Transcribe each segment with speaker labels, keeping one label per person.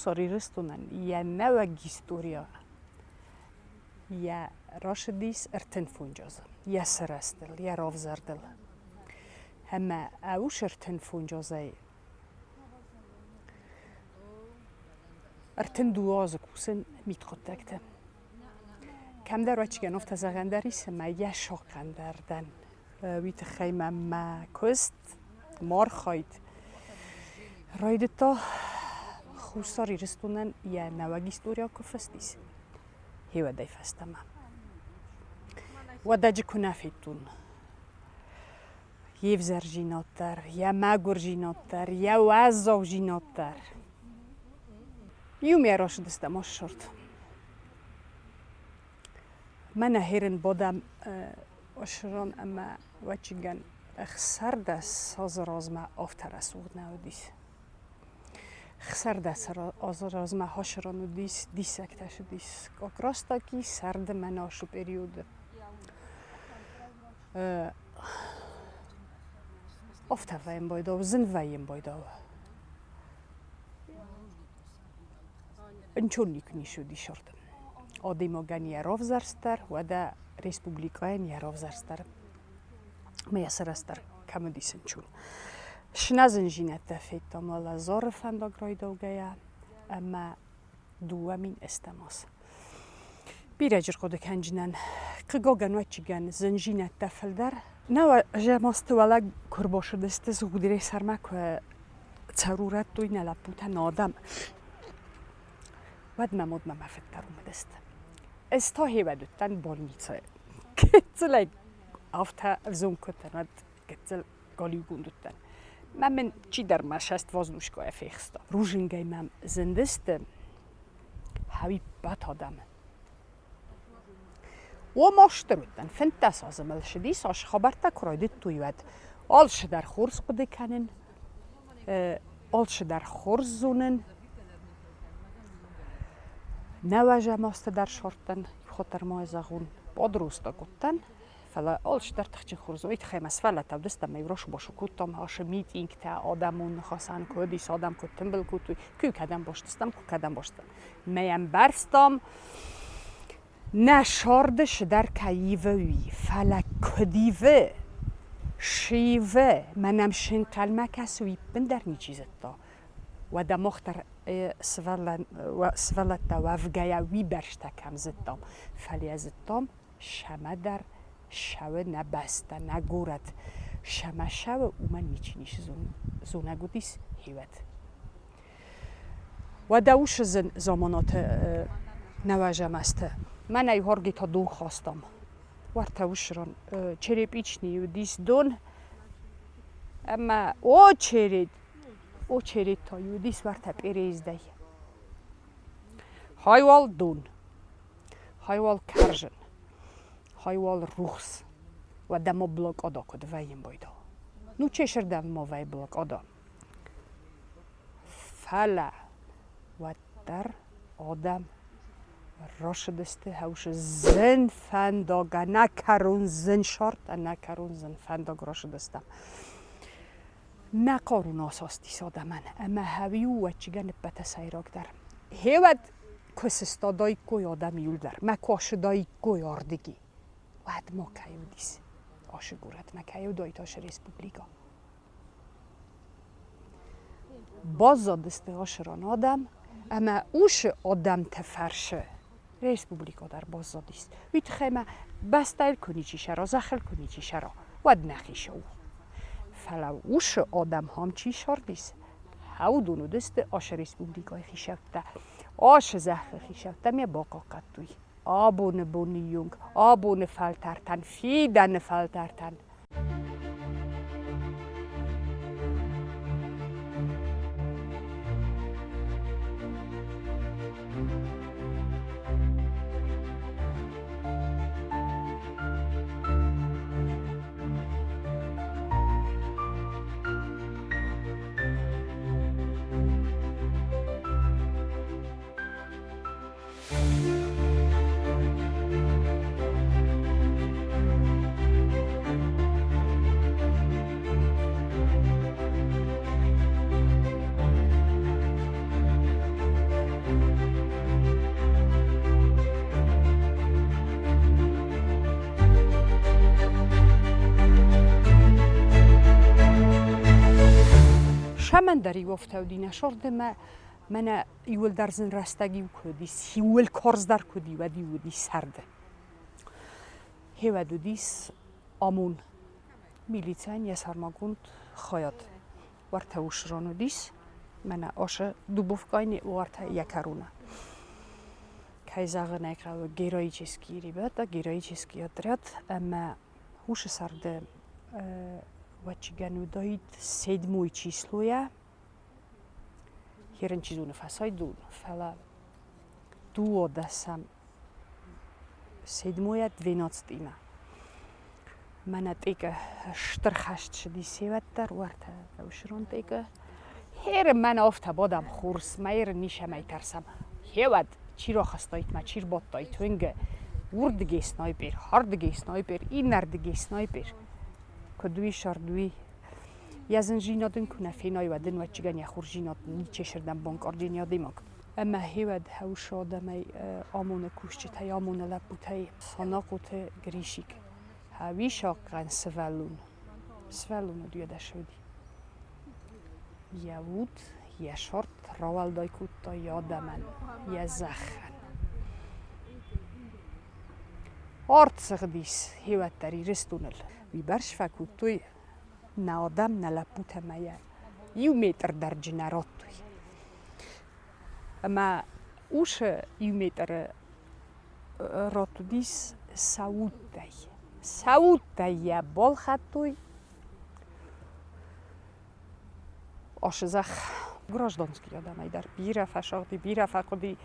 Speaker 1: sorry restonan ya nevag historia ya rashidis erten funjoza ya serastel ya ravzardel هما اوش ارتن فونجازای ارتن دوازه کوسن میتخوتکتن کم در وچی گنوف تزغندری سما یا شاقندردن ویت خیمه ما کست مار خواید رایدتا خوستاری رستونن یا نواگی استوریا کفستیس هیو دای فستما و داجی کنافیتون یه وزر جیناتر، یا ماگر جیناتر، یا وازو جیناتر. یومی راش دستم آشرد. من هرن بودم آشران اما وچیگن خسر دست آزراز ما آفتر سود نودیس. خسر دست آزراز ما هاشران ودیس دیسکتش دیس. کاکراستا کی سرد من آشو پریود. آفتر ویم بایدا و زن ویم بایدا. انچون نیکنی شدی شردم. آدم آگن یراف زرستر و دا ریسپوبلیکاین یراف زرستر. میسر استر کم دیسن چون. شنازن جینت تفیت مال زار فندق رایدا گیا اما دوامین استماس. بیرجر خود کنجنن قگاگن و چیگن زنجینت تفلدر نه جماست ولی کرباش دسته زودی سرمک و ضرورت توی نلپوت نادم ود ممود مفتر اومدست استاهی ودوتن بالنیچه کتلای آفتا زون کتن ود کتل گالی گوندوتن من چی در مشست وازنوشگاه فیخستا روزنگی من زندست هاوی بات آدم و ماشتروتن فنتاس آزمال شدی ساش خبرتا کراید تویود آلش در خورس قده کنن آلش در خورس زونن نواجه ماست در شورتن خاطر ما زغون بادروستا کتن فلا آلش در تخچین خورس وید خیم از فلا تا دست میوراش باشو کتم هاش میتینگ تا آدمون خواستن کدیس آدم کتم بل کتوی کی کدام باشتستم کی کدام باشتم میم برستم نه شاردش در کیوی فلک کدیوه شیوه منم شن کلمه کسوی بندر نیچیزت تا و دا مختر سوالت تا وفگایا وی برشتا کم زدتام فلی زدتام شمه در شوه نبسته نگورد شمه شوه او من میچینیش زونه گودیس هیوت و داوش زمانات نواجه مسته من ای هرگی تا دون خواستم ورتوش ران چری پیچنی و دیس دون اما او چری تا یو دیس ورت پیریز دی هایوال دون هایوال کرجن هایوال روخس و دم بلوک آدا کد ویم بایدا نو چشر دم ما وی بلوک آدا فلا و در آدم راش دسته هاوش زن فنداگ نکرون زن شارت نکرون زن فنداگ راش دستم نکارون آساستی ساده من اما هاویو و چیگن بته سیراک در هیود کسستادای کوی آدم یول در مکاش دای کوی آردگی واد ما کهیو دیس آشگورت مکهیو دایتاش ریسپوبلیکا باز دسته آشران آدم اما اوش آدم تفرشه ریسپوبلیکا در بازادیست ویت خیمه بستایل کنی چی شرا زخل کنی چی شرا ود نخیشه او فلو اوش آدم هم چی شاردیست هاو دونو دست آش ریسپوبلیکای خیشفته آش زخل خیشفته می باقا قطوی آبون بونیونگ آبون فلترتن فیدن فلترتن شمندری گفتودی نشرد من یول در زن رستگی و کدی سیول کارز در کدی و دی سرده هیو دیس آمون میلیتن یه سرماگوند خواهد ورته وشرانو دیس من آش دوبوفکاینی ورته یکرونه کایزاغ نکرد گیرایی چیزکی ریبت گیرایی چیزکی ادرات اما هوش سرده وچگانو داید سید موی چیسلویا هرن چیزونه فسای دون فلا دو دستم سید مویا 12 اینا من تیکه شترخشت شدی سیوت در ورته وشران تیکه هر من آفت بادم خورس مایر نیشه می ترسم هیود چی را خستایت ما چیر باد دایت ونگه وردگی سنایپر هردگی سنایپر این نردگی سنایپر کدوی شردوی یزن جینادن کنه فینای ودن و چگن یا خور جیناد نیچه شردن بانک آردین یادی ماک اما هیود هوش آدمی آمون کوشتی تای آمون لپوتای ساناقوت گریشیک هاوی شاقن سوالون دیو داشودی یود یه شرط روال دای کود تا یادمن یه زخن آرد سغدیس هیوت داری رستونل وی برش فکود توی نه آدم نه لپوت مایه یو متر در جنرات توی اما اوش یو متر راتو دیس سعود دای یه بال خد توی آشزخ گراژدانسکی آدمی در بیره فشاقدی بیره فقدی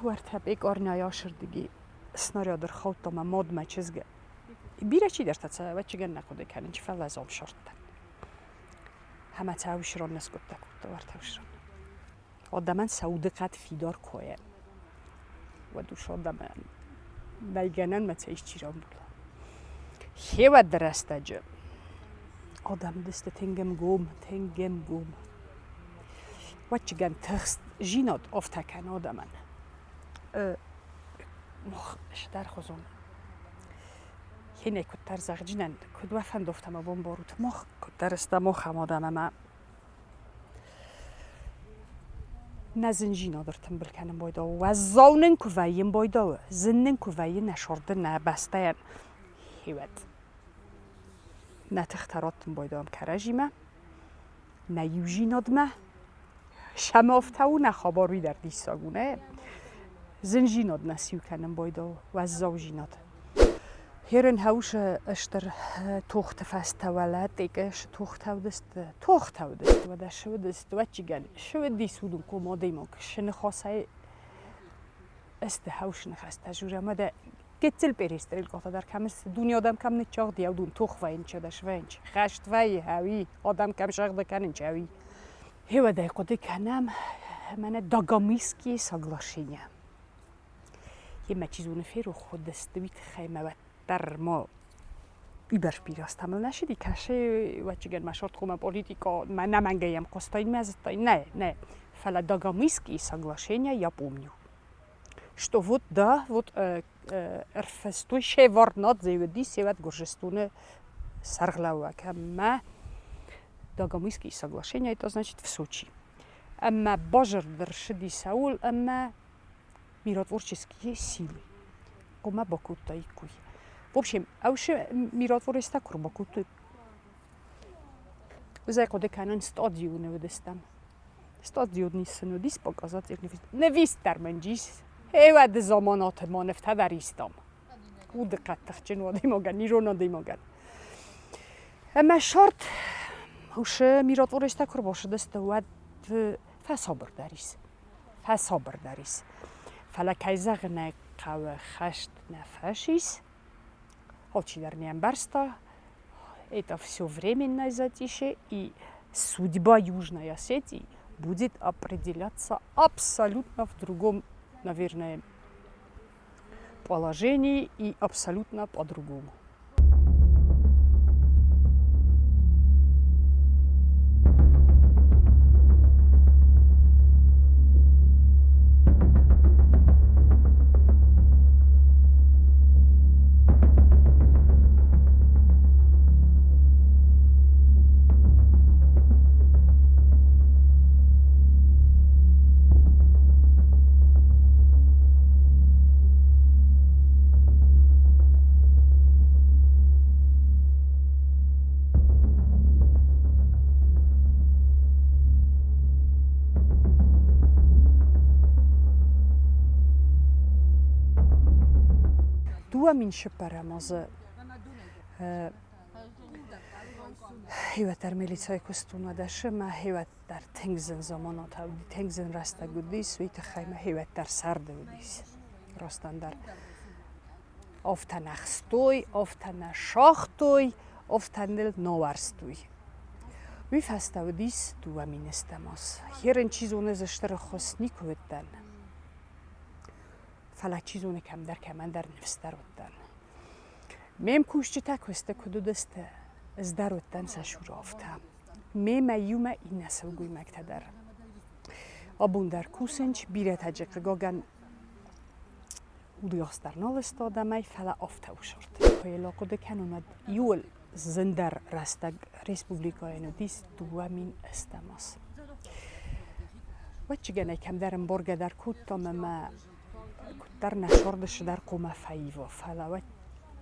Speaker 1: ورته بیگ آرنای آشردگی سناریا در خود ما ماد ما چیزگه بیره چی در تسا و چیگن نکوده کنن چی فعل از آم شرطن همه تاوشران نسکت تکوده ورته وشران آدمان سعود قد فیدار کوه و دوش آدمان نیگنن ما تایش چیران بود هیو درسته جا آدم دست تنگم گوم و چیگن تخست جیناد افتکن آدمان مخ در خوزون هینه کد در زغ جینن کد وفن دفتم بون باروت مخ کد در است مخم آدم اما نزن جینا درتم بلکنم بایدا و زاونن کویم بایدا زنن کوی نشرده نه بسته هیوت نه تختراتم بایدام کرجیمه نه یوجینادمه شمافتو نه خبری در دیساگونه زنجیناد نسیو کنم بایدا و زاوجیناد هرن هوش اشتر توخت فست ولد دیگهش توخت دست و داشت دست و چیگل شو دیسودم کومادی ماک شن خاصه است هوش نخست تجربه مده گتل پریستریل قطع در کمس دنیا آدم کم نچاق دیو دون توخ وین چه داش وینچ خشت وی هوی آدم کم شاق دکنن چه هوی هوا دقیقه کنم من داگامیسکی ساگلاشینه یه مچیزونه فیرو خود دستویت خیمه و در ما ایبرش بیراست تمام نشدی کشه و چیگن مشورت خومه پولیتیکا من نمنگیم قستاین مزتای نه فلا داگامیسکی ساگلاشینه یا پومیو что вот да вот эрфестуйше варнат зевди севет горжестуне сарглава кама дагамийские соглашения это значит в Сочи amma бажер дершди Саул amma миротворческие силы кома бакутай куй в общем ауше миротвориста курбакуты зайкоде канон стадионе ведестам стадиони сынудис показать не вистерменджис هیواد زمانات ما نفته در ایستام او دقت تخچین و دیماگن نیرون دیماگن اما شرط هوش میرات ورشته کر باشه دست ود فصابر داریس فلکای زغنه قو خشت نفشیس هاچی در нем برستا это все временно затишье и судьба Южной Осетии будет определяться абсолютно в другом наверное, положении и абсолютно по-другому. دوامین شپرمازه هیوت در میلیسای کستون و داشتم هیوت در تنگزن زمانات و تنگزن راسته گودیس ویت خیمه هیوت در سرد گودیس راستن در آفتن اخستوی آفتن شاختوی آفتن دل نوارستوی وی فسته و دیس دوامین استماس هر این چیزونه زشتر خسنی کودن فلک چیزونه کم در نفستر ودن میم کوشتی تا کسته کدو دسته از در ودن سشور آفتم میم ایوم این نسل گوی مکتدر آبون در کوسنچ بیره تجقه گاگن ودیاستر نالستاده می فلا آفته و شرد پای لاقوده کنوند یول زندر رستگ ریسپوبلیکای نودیس دوامین استماس و چگنه کم درم برگه در کودتام ما در نشاردش در قوم فایو فلا و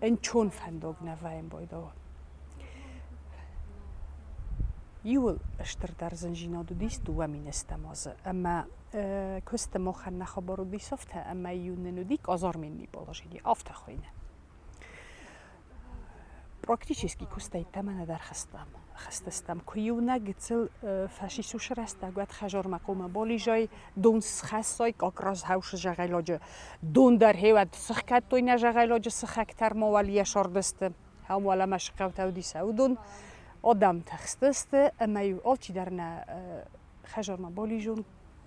Speaker 1: این چون فندوگ نوایم بایدا یول اشتر در زنجینادو دیست دوامین استمازه اما کست مخن نخبارو دیسافته اما یوننو دیک آزار منی بالاجیدی آفته خوینه Практически кустай тамана дар хастастам куюна гцел фашисуш раста гуат хажор мақома болижой дон схасой как раз хауш жагайлоҷа дон дар хеват схкат той на жагайлоҷа схактар мовалия шордасте ҳамвала машқавтавди саудун одам тахстасте амаю олчи дар на хажор ма болижун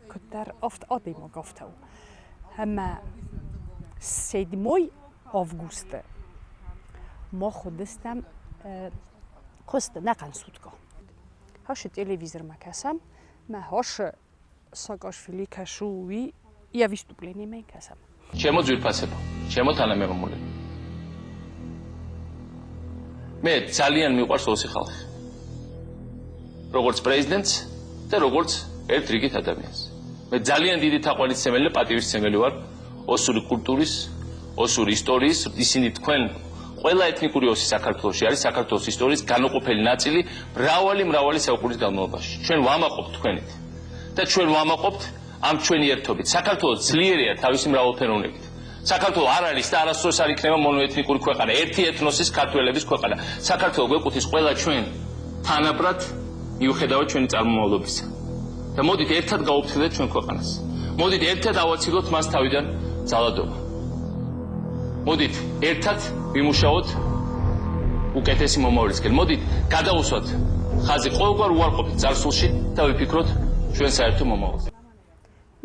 Speaker 1: кутар офт одимо гофтав ҳама 7 август ما خودستم کست نقن سودکا هاش تلویزر مکسم ما هاش ساگاشفیلی کشوی یا ویستوپلینی من کسم
Speaker 2: چه ما ძვირფასებო ჩემო თანამემამულე მე ძალიან მიყვარს ოსი ხალხი როგორც პრეზიდენტს და როგორც ერთ რიგით ადამიანს მე ძალიან დიდი თაყვანისმცემელი და პატივისცემელი ვარ ოსური კულტურის ოსური ისტორიის ისინი თქვენ ყველა ეთნიკური ოსი საქართველოში არის საქართველოს ისტორიის განუყოფელი ნაწილი მრავალი საუკუნის განმავლობაში. ჩვენ ვამაყობთ თქვენით და ჩვენ ვამაყობთ ამ ჩვენი ერთობით. საქართველოს ძლიერია თავისი მრავალფეროვნებით. საქართველოს არ არის და არასდროს არ იქნება მონოეთნიკური ქვეყანა, ერთი ეთნოსის ქართველების ქვეყანა. საქართველოს გვეკუთვნის ყველა ჩვენ თანაბრად მიუხედავად ჩვენი წარმომავლობისა. და მოდით ერთად გავუფრთხილდეთ ჩვენ ქვეყანას. მოდით ერთად ავაცილოთ მას თავიდან ძალადობა. მოდით ერთად ვიმუშაოთ უკეთესი მომავლისკენ. მოდით გადავუსვათ ხაზი ყოველგვარ უარყოფით წარსულში და ვიფიქროთ ჩვენ საერთო მომავალზე.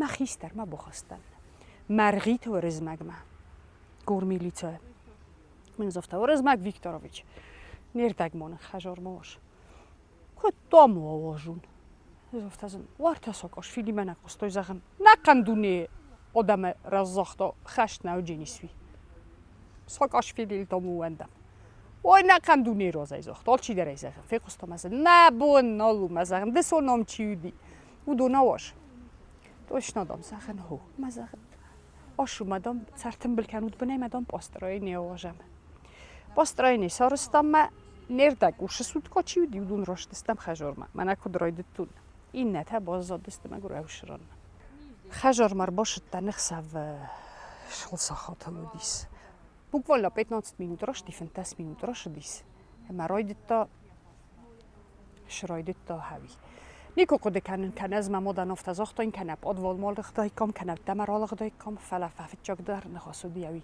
Speaker 1: مخیستر ما بخواستن مرغی تو رزمگما گورمیلیته من زفته رزمگ ویکتورویچ نیردگمان خجار ماش که دام آواجون زفته زن وارت ساکاش فیلی من اقستای زخم نقندونی آدم رزاختا خشت نو جنیسوی ساکاش فیلی تامو وندم وای نقندونی رازای زاخت آل چی در ای زخم فکر استم از نه بون نالو مزخم دسو نام چیودی و دو نواش دوش ندام زخن هو مزخم آشو مدام سرتم بلکنود بنای مدام پاسترای نیاواجم پاسترای نیسارستم ما نیردگ وش سود کاچی و دیودون راشتستم خجار من اکو درایدتون این نته باز زادستم اگر اوشران خجار مر باشد تنخسه و شل ساخات دیس بوکوالا 15 minut راشتی 15 minut راشدیس اما رایدتا شرایدتا هاوی نیکو قد کنن از ماده نفت از آخت این کناب آدوال مال خدای کام کناب دمرال خدای کام فلافل چاک در نخاسودی اوی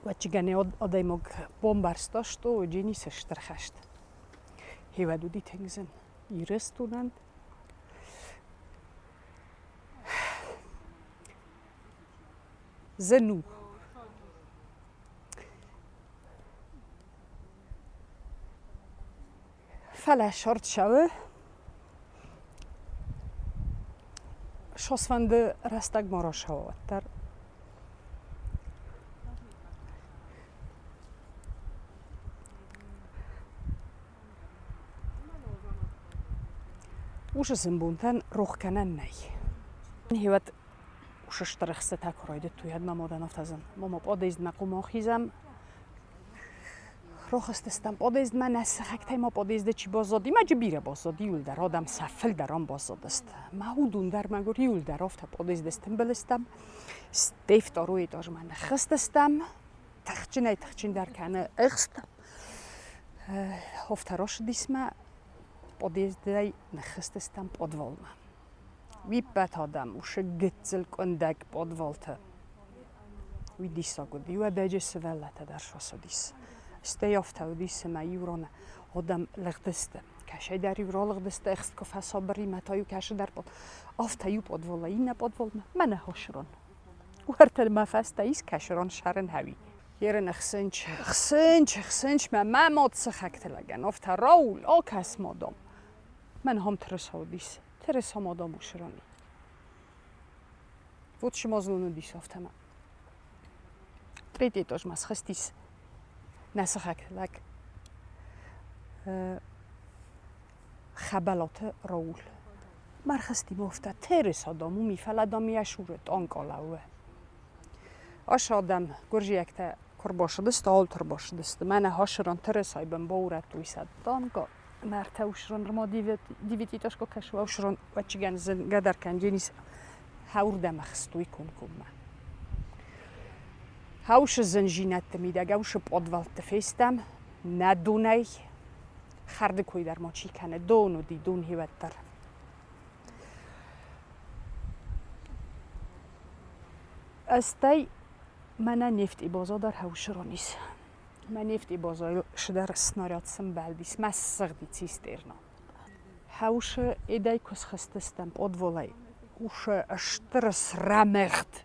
Speaker 1: و چگونه آدای مگ بمبارستاشت و جینی سشتر خشت هیو دودی تنگزن ایرستونند زنو فلا شرط شوه شاسفند رستگ مارا شوه در وش زنبونتن روح کنن نی هیوت وش اشترخسته تکرایده توی هد ماده نفتازم ماما بادیز مقوم آخیزم როხსტესთან პოდეზდმა ნასახაკთაიმა პოდეზდეჩი ბოზოდი მაჯბირე ბოზოდი იულდა როდამ საფელდარომ ბოზოდესთ მაუდუნ დარმაგორ იულდა როფთა პოდეზდესთან ბელესტამ სტეფტორუიტოჟმან ხსტესტამ თახჩინაი თახჩინდარკან ეხსტ ჰოფთა როშდისმა პოდეზდაი ნახსტესთან პოდვოლმა ვიპათოდამ უშე გეცელ კონდაკ პოდვოლთა ვიდისაგოდი ვადაჯესველათა დარშოსოდის სტეიოფთავდის მაივრონა ოდამ ლღდესტ კაშედარი ვროლღდესტ ეხსკოფა სობრი მათოი კაშედარპოთ ოფთა იუ პოდვოლა ინა პოდვოლმა მანა ჰოშრონ უარტერ მაფასტა ის კაშრონ შარენ ჰავი երեն խսնչ մամոց խակտելական οφთა ռոულ օքաս մոդոմ մեն հոմ թրսոդիս թրսո մոդոմ ուշրոնի ոչի մոզլունու դիս οφթամա տրիտիտոժ մաս խստիս նասխակտելակ խաբալոթը ռոულ մարխստի մոֆտա թրսոդոմու միֆալադոմի աշուրը տոնկոլաուը աշադամ գուրժիակտա Korboşıdıst, olturboşıdıst. Mənə haşıran teresaybım boğuratı isad. Danqa mərtə uşuran rıma divititoşko kaşva uşuran vaçigan zin qadarkan jenis haurda məxstuy kunkumma. Hauşı zin jinatı midaga uşı podvaltı festam na Dunay xardı koydar moçikane donu di dun hivattar. Astay Mənə nefti bozodar havşronis. Mən nefti bozoy şdar snaryatsın bəldis məssıqdi cisterna. Havşı eday kosxastıstam podvolay. Uşa aştırı sramext.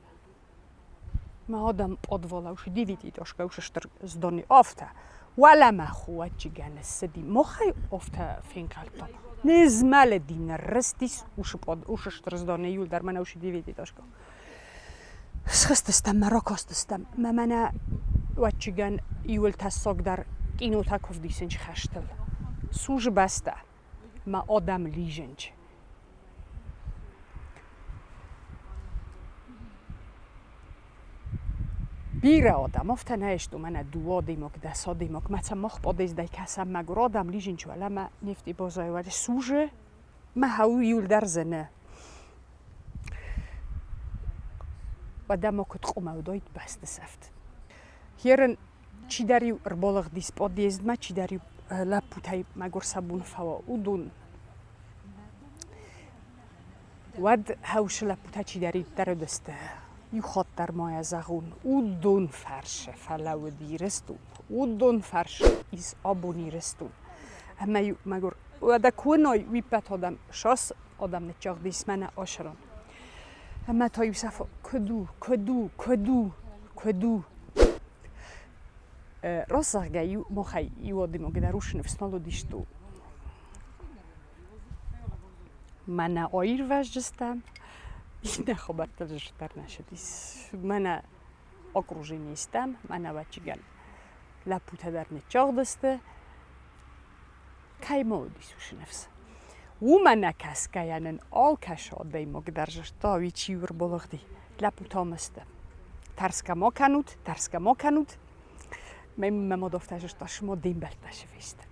Speaker 1: Mə adam podvolay uşa diviti toşka uşa ştır zdoni ofta. Wala mə xuaçiganə sedi moxay ofta finkalto. Nezmale din restis uşa ştır zdoni yuldar mənə uşa diviti toşka. Sxstestam marokostestam mamana vaçigan iul tasogdar kinotakovdisinch xashtel suj basta ma odam lijench bira odam oftana estu mana duodimok da sodimok maca moch podejść daj kasam magor odam lijench wala ma nefti bozoy suj ma hau iul darzene Адамокот ყომავდოით ბასტესაფთ. Hierən ჩიდარი რბოლღდის პოდიეზდმა ჩიდარი ლაპუთაი მაგორ საბუნფაო უდუნ. ვად ჰაუშ ლაპუთა ჩიდარი დაროდესტ. იუხოტარ მოაზაღუნ უდუნ ფარშე ფალავდი რესტუ. უდუნ ფარშე ის აბუნი რესტუ. ამაი მაგორ ვადა ქუნოი ვიპათოდამ შოს ოდამ ნეჭაღდის მანა ოშრონ. Ama to Yusafo kodu. Rozargayu mochaj iwodimo gdaruszny wsnolodisztu. Mana oirważdżystam i na chobartel żtarnaszedis. Mana okrużenistam, mana wacigan. Laputadarne ciągdeste. Kaj modis uszynewsa. Umana kaskayanen olkashodej mogdarżesz to wici urbologdi laputomeste. Tarska mokanut. Mem modoftażesz to szmo dimbeltaşı feste.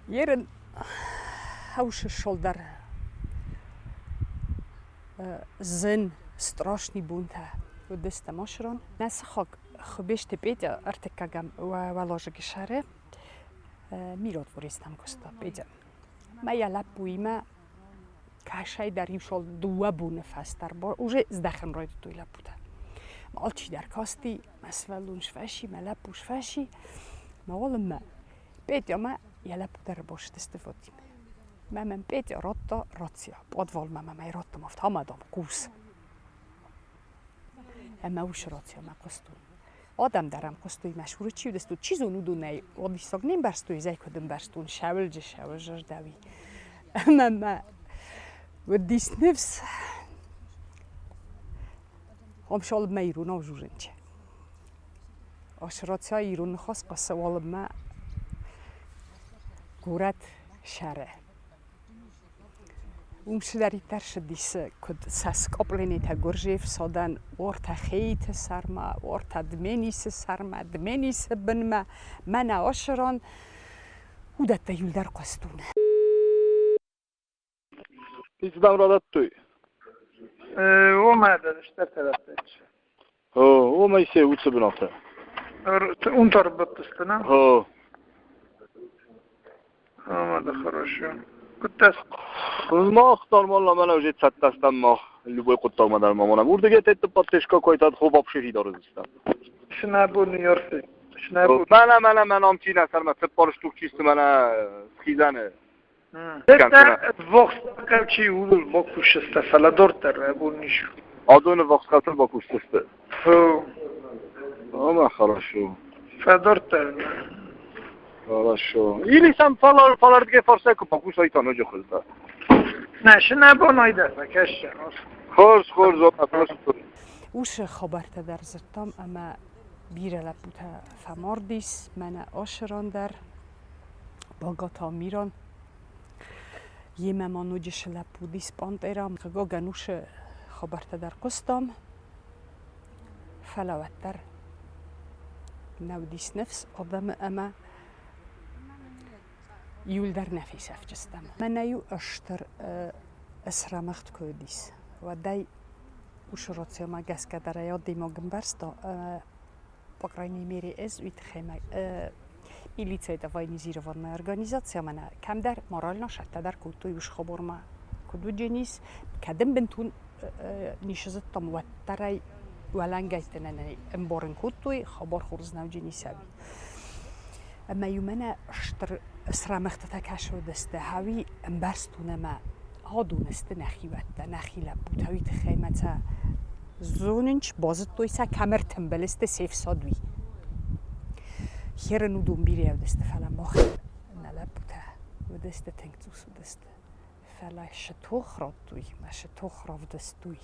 Speaker 1: Jeden hauszy sholdar zyn straszny bunta udesta moshron. Nasachok Хобеште Петя артекагам валожа гишаре миротвористам коста Петя. Мая лапуима кашай даримшол дуабуне фастар бор уже здахен ройд туй лапута. Малчи дар кости масвалун шваши малапуш фаши маолма Петя ма я лапутар боштесте фотим. Мамам Петя ротто роцио подвол мама май ротто мофт хамадом кус. Ама уш роцио ма косту. Adam daram kostui mashhur chivdestu chizun udunay odisognim barstui zaykodum barstun shavelje davi mama وديس نفس هم شال ما ایرون ها جورنچه آشراتی ها ایرون خواست قصه والم ما گورت شره უმშედარი შდის კოდ სასკოპლენეთა გორჟევსოდან ორთა ხეით სარმა ორთა დმენის სარმა დმენის ბნმა მანა ოშრონ უდატა იულდარ ყოსტუნ
Speaker 3: İzdan radattu.
Speaker 4: وما اشترت
Speaker 3: وما يسوي وتسبناته.
Speaker 4: انت ربطتنا
Speaker 3: ها
Speaker 4: ما ده хорошо كنت
Speaker 3: ما اختار والله من اوجه تستم ما любой قطار ما در مامانم ورده گه تت پاتشکا کویتاد خوب ابشری داره زستم
Speaker 4: شنو بو نيويورك شنو بو
Speaker 3: من امتی نصر ما تپارش تو کیست من خیزنه
Speaker 4: ده وقت كوتشي ولول بوكوش استفلا دورتر ابو نيشو
Speaker 3: آدون وقت خاطر با کوشتسته
Speaker 4: هو
Speaker 3: ما хорошо
Speaker 4: فدورتر
Speaker 3: хорошо или сам фалар دیگه فارسی کو پاکوش ایتانو جو خلتا
Speaker 4: نه شنو بو نایده بکش
Speaker 3: خورز زوت
Speaker 1: وش خبرت در زرتم اما بیره لپوتا فماردیس من آشران در باگاتا میران یه ممانو جش لپودیس پانترام خگا گنوش خبرت در قستم فلاوت در نودیس نفس آدم اما یول در نفیس افجستم من نیو اشتر اسرامخت کودیس و دای ушроција магаска да рајоди могам барсто по крайней мере вид хема и лицето военизирована организација мана камдар морално шаттадар куту юш хоборма куду дженис кадем бентун нишазаттам ваттарай валангайтенани эмборен кутуи хобор хурзнав дженисаби اما يومنا اشتر اسرامختتا کشو دسته هاوی امبرستونما هادونسته نخی لبود هاوی تخیمتا زوننچ بازد تویسا کمر تنبلسته سیف سادوی خیر نودون بیری او دسته فلا مخ نلبوده و دسته تنگتوسو دسته فلا شتوخ راد دوی ما شتوخ راف دستوی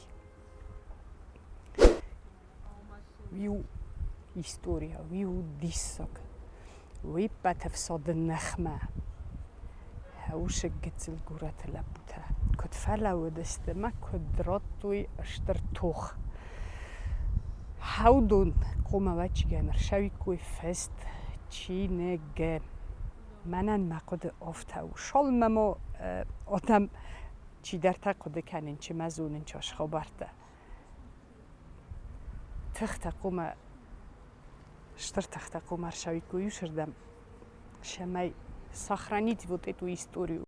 Speaker 1: ویو هیستوریا ویو دیساک وی بتفساد النخمه هاوش قتل قرات لبوتها كنت فلا ودست ما كنت راتوي اشتر توخ هاودون قوما وجه مرشوي كوي فست چی نگه منن مقود آفته و شال مما آدم چی در تقوده کنین چی مزونین چاش خبرته تخت قوما شتر تخت قوما رشوي كوي شردم شمای сохранить вот эту историю.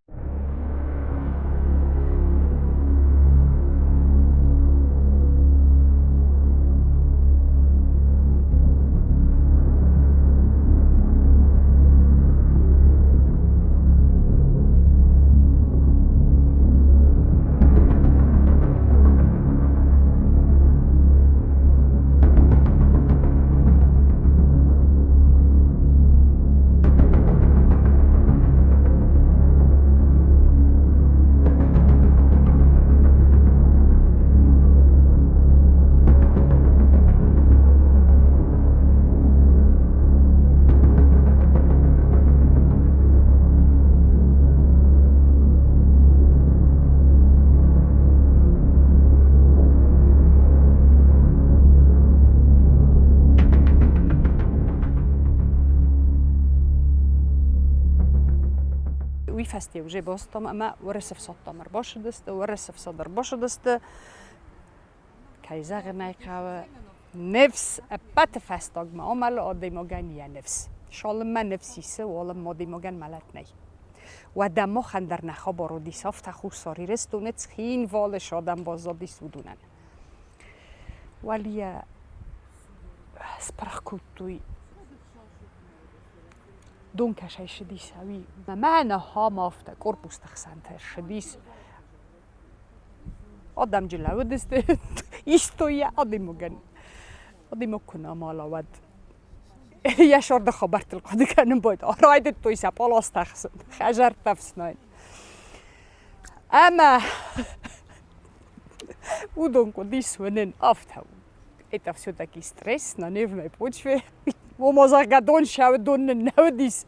Speaker 1: ويفستي وجي بوستم اما ورسف صوتمر باش دست ورسف صدر باش دست كايزاغ نايقاو نفس ابات فستاغ ما عمل ادموغان يا نفس شال ما نفسي سه ولا موديموغان ملاتني ودمو خندر نخبرو دي صفت خو ساري رستونت خين وال شادم بازادي سودونن وليا سپرخوتوي دونکش شدیس هوی من ها مافته کورپوس تخسنتر شدیس آدم جلو دسته ایستویه آدم کنه مالا ود یه شرد خبرت القدر کنم باید آرایدت توی سپالاس تخسن خجر تفسناین اما او دونکو دیس ونن آفته это все-таки стресс на нервной почве. ومزاقدون شاودون نودیس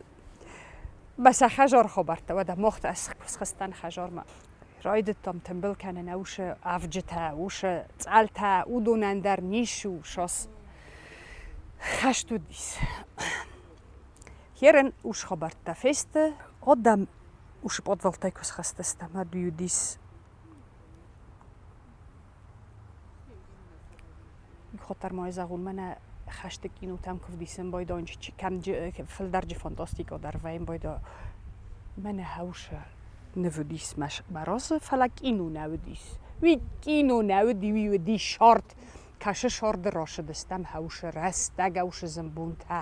Speaker 1: بس خجار خبرته و ده مخت از خستن خجار ما რაიდეთამ თემბელქანენ აუშა ავჯთა უშა წალთა უდუნანდარ ნიშუ შოს ხაშტუდის ჰერენ უშხობარტა ფესტ ოდამ უშ პოდვალტაიკოს ხასტესთა მადიუდის ხოტარ მოეზაღულ მანა ხაშტე კინუთამ კვდისენ ბოიდო ინჩი კამ ფელდარჯი ფანტასტიკო დარვაიმ ბოიდო მანა ჰაუშა ნევდის მაროს ფალაკინუ ნევდის ვი კინო ნევდი ვიუდი შორტ კაშა შორდ როშდესტამ ჰაუშა რას დაგაუშა ზმბუნთა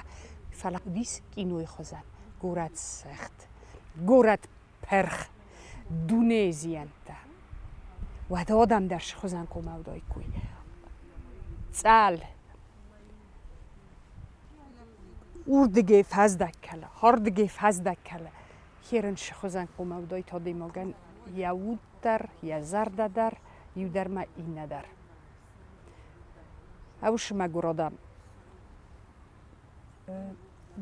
Speaker 1: ფალაკდის კინო ეხოზან გურაც სეხტ გურათ ფერხ დუნეზიანთა ვადა ოდამ დარშ ხოზან კომავდო იკუი წალ ურდგე ფაზდაკალა ჰორდგე ფაზდაკალა ჰერენ შხოზან კომავდო ითოდი მოგან იაუდარ იაზარდადარ იუდარმა ინადარ აუშ მაგუროდა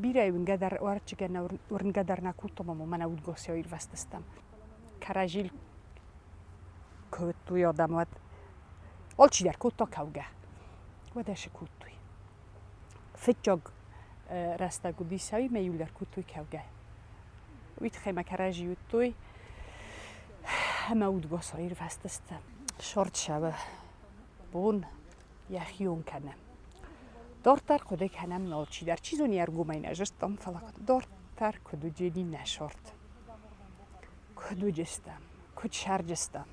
Speaker 1: ბირაივინ გადარ ვარჩიგენა ურნ გადარნა კუტომო მანა უდგოსიო ირვასტესტამ კარაჟილ კოტუ იოდამოთ ოლჩი დარ კუტო კავგა ვადაში კუტუი ფეჭოგ რასტა გუდისავი მე იულარ კუტუი კავგა ვითხემა კარაჟი უტუი ამა უდგოსო ირვასტესტამ შორტშავა ბუნ яхион кана дортар ходе канам нолчи дар чизони аргумайна жестом фалак дортар кудуджени нашорт кудуджестам кучарджестам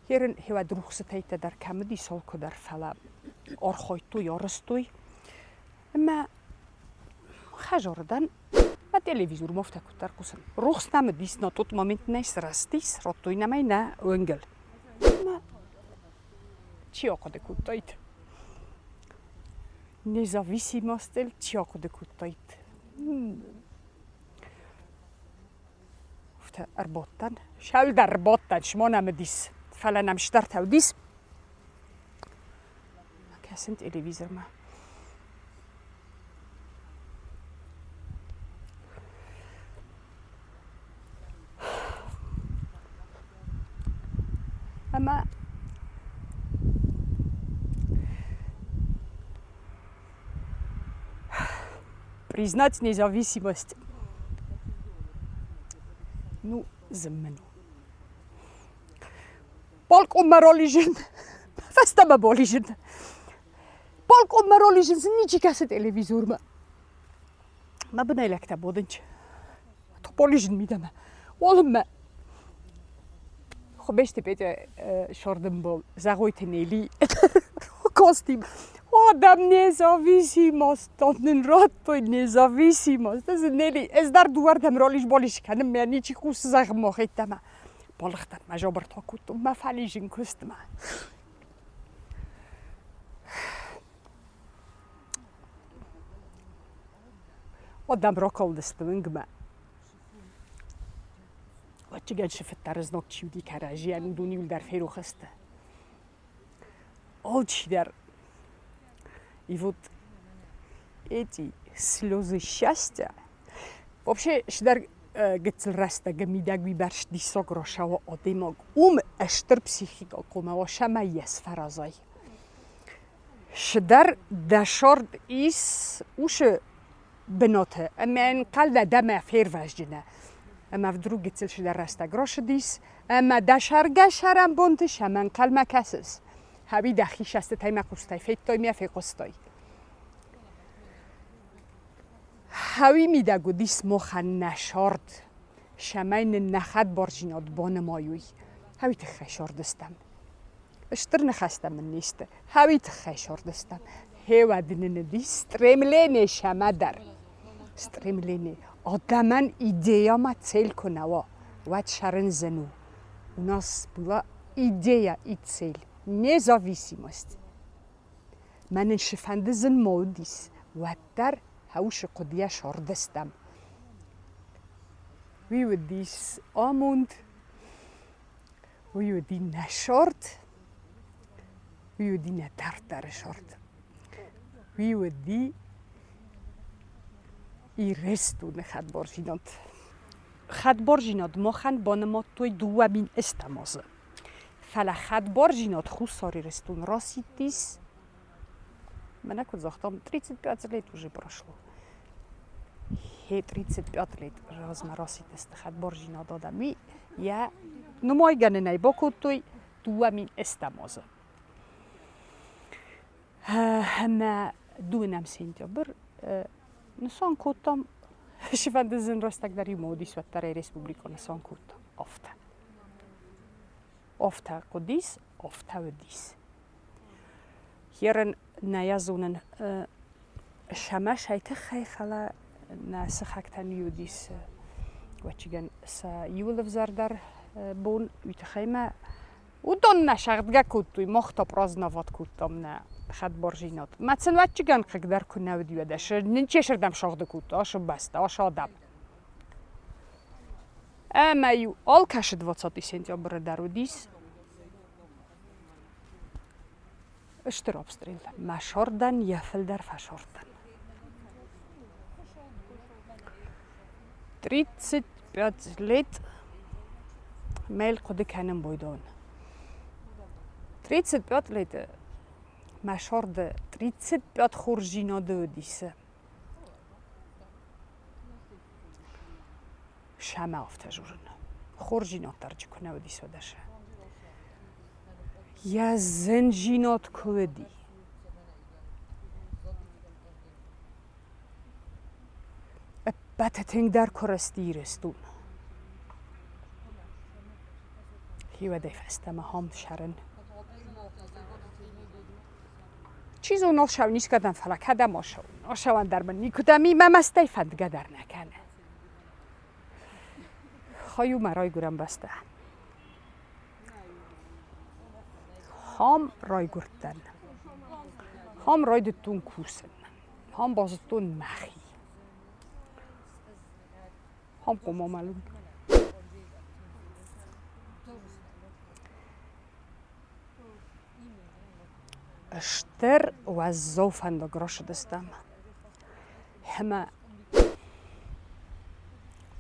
Speaker 1: херен хева друхсатайта дар камди солко дар фала орхойту yorстуй ама хажордан ма телевизор мофтакутар кусан рухстам дисно тот момент нес растис ротуйнамай на öngel Чиоко де кутоит. Независимостел чиоко де кутоит. Уфта арботтан. Шалда арботтан шмонамдис. Фаланам штартавдис. Касен телевизор ма. Ама признать независимость. Ну, змену. Полк умаролижен. Фастама болижен. Полк умаролижен ничи касе телевизорма. Ма бнайлекта боденч. То полижен мидама. Олма. Хобеште пете шорден бол загойтенели. Костим. Адам независимост, тонен роттой независимост. Ez neli, ez dar duardam rolish bolish kanım ya niçi kusuzak mohitama. Balıktan ma jobert okutum ma falijin kustma. Adam rokoldestımıngma. Vaçigen şefettarız nokçivdi karajiyan duniul dar feruxasta. Olçider И вот эти слезы счастья, вообще, шдар гцелраста гамидагви барш дисогрошаво одемог эштер психика комаво шама ес фаразай. Шдар дашорд ис уше беноте, амен калда дама ферваждина. Ама вдруг гцел шдар раста грошдис, ама дашарга шарам бонте шаман калма касс. هاوی دخیش است تایم قصتای فیتای میافی قصتای. هاوی میداگو دیس مخن نشارد شماین نخد برجینات بان مایوی. هاوی تخشارد استم. اشتر نخستم من نیست. هاوی تخشارد استم. هوا دنن دیس استرملینه شما در. استرملینه. آدمان ایدیا ما تیل کنوا. وات شرن زنو. У нас была идея и цель. Независимость. Менен шифандезен модис. Ваттар هاوش قدیا شاردستم. ویودیس آموند. ویودی نشارد. ویودی ندارد شارد. ویودی ای رستو نخد بارشیدند. خد بارجیناد مخن بانما توی دوامین استمازه فلا خد بارجیناد خو ساری رستون راسیتیس من اکو زاختم 35 лет уже прошло 35 лет разма раситест خد بارجیناد آدمی یا نمایگن نی باکو توی دوامین استمازه همه دوونم سنتیابر نسان کوتام شفندزن راستک داری مودیس و تری رسپوبلیکا نسان کوتام آفته قدیس آفته و دیس هیرن نیازونن شماش هایت خیفلا نسخکتن یودیس و چیگن سا یولف زردر بون یتخیمه و دون نشغدگه کوتوی مختاب راز نواد کوتام نه خد بارجینات مثلا وقت چیگن قدر کنه و دیودش نچشردم شغد کوت آش بسته آش آدم اما یو آل کش 20 سنتیابر درودیس اشتر обстрел مشاردن یفل در فشاردن 35 лет میل قد کنم بایدون 35 лет مشارد 35 خورجیناده دیسه شمه آفته جورن خورجینات درجه کنه و دیسه دشه یا زنجینات کودی بطتنگ در کرستی رستون هیو دیفستم هم شرن چیزو نشو نیست کدام فلک کدام آشوان در من نیکودمی ممستی فندگه در نکنه خواهیو مرای گرم بسته هم رای گردن هم رای دتون کوسن هم بازتون مخی هم قوما معلوم اشتر و زوفن دا گراش دستم همه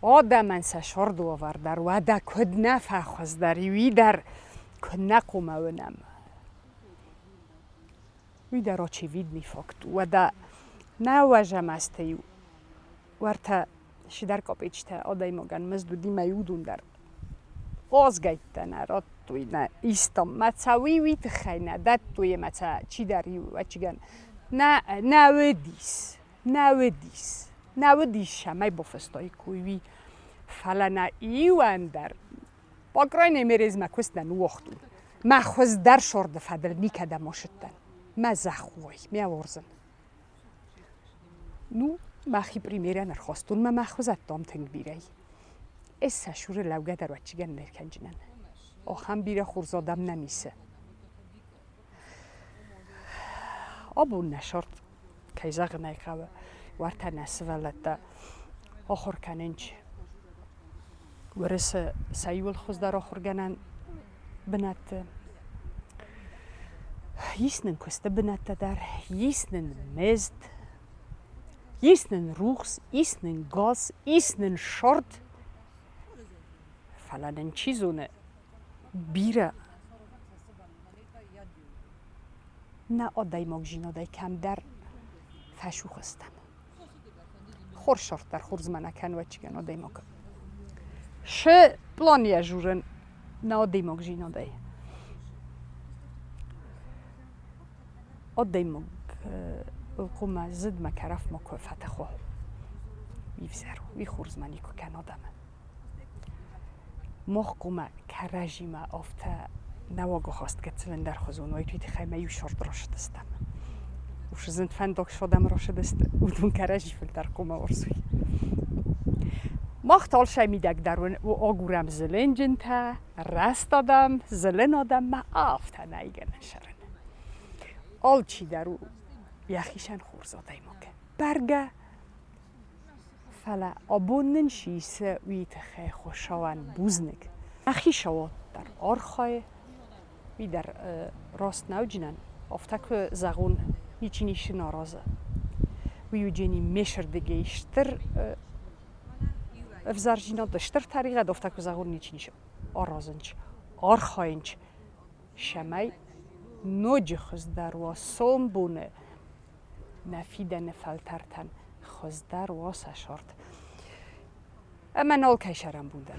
Speaker 1: آدم سشار دو آوردر و دا کد نفخوز داری وی در کد نقومه ونم وی در آچی وید نیفاکت و دا نواجم استیو ورته شدر کاپیچته آدای مگن مزدو دیمه یودون در آزگیتن را توی نه ایستم متساوی ویت خینه داد توی متسا چی داری و چیگن نه ودیس شمای بافستای کوی فلنا ایوان در باکرای نمیریز مکوست نه وقتون مخوز در شورد فدر نیکده ماشتن مزخوی میورزن نو مخی پریمیره نرخواستون ما مخوزت دام تنگ بیرای اس شور لوگه در وچیگن نرکنجنن آخم بیره خورزادم نمیسه آبون نشارد کیزاق نیقوه ورته نسولت آخر کننج ورس سیول خوز در آخر گنن بنت یسنن کسته بنت در یسنن مزد یسنن روخس یسنن گاز یسنن شارد فلان چیزونه بیره نه آدای ماگجین آدای کم در فشوخ استم خور شارد در خورز منکن و چیگن آدای ماگ شه پلانیه جورن نه آدای ماگجین آدای آدای ماگ القوم زد مکرف ما که فتخو ویفزرو وی خورز منی که کن آدم محکومه که رژیم آفته نواگو خواست که تلن در خزون وی توی خیمه یو شرط راشد استم وش زند فندق شدم راشد است ودون که رژی فلتر قومه ورسوی مختال شمیدک درون و آگورم زلنجن تا رست آدم زلن آدم ما آفته نیگن شرن آل چی درو یخیشن خورزاده ما که برگه فلا آبونن شیسه ویت خی خوشاون بوزنگ اخی شواد در آرخای وی در راست نوجنن افته که زغون هیچی نیش نارازه وی جنی میشردگیشتر افزارجینا دشتر طریقه دفته که زغور نیچینش آرازنچ آرخاینچ شمی نوج خزدر و سوم بونه نفیده نفلترتن خزدر و سشارت اما نال کشرم بوده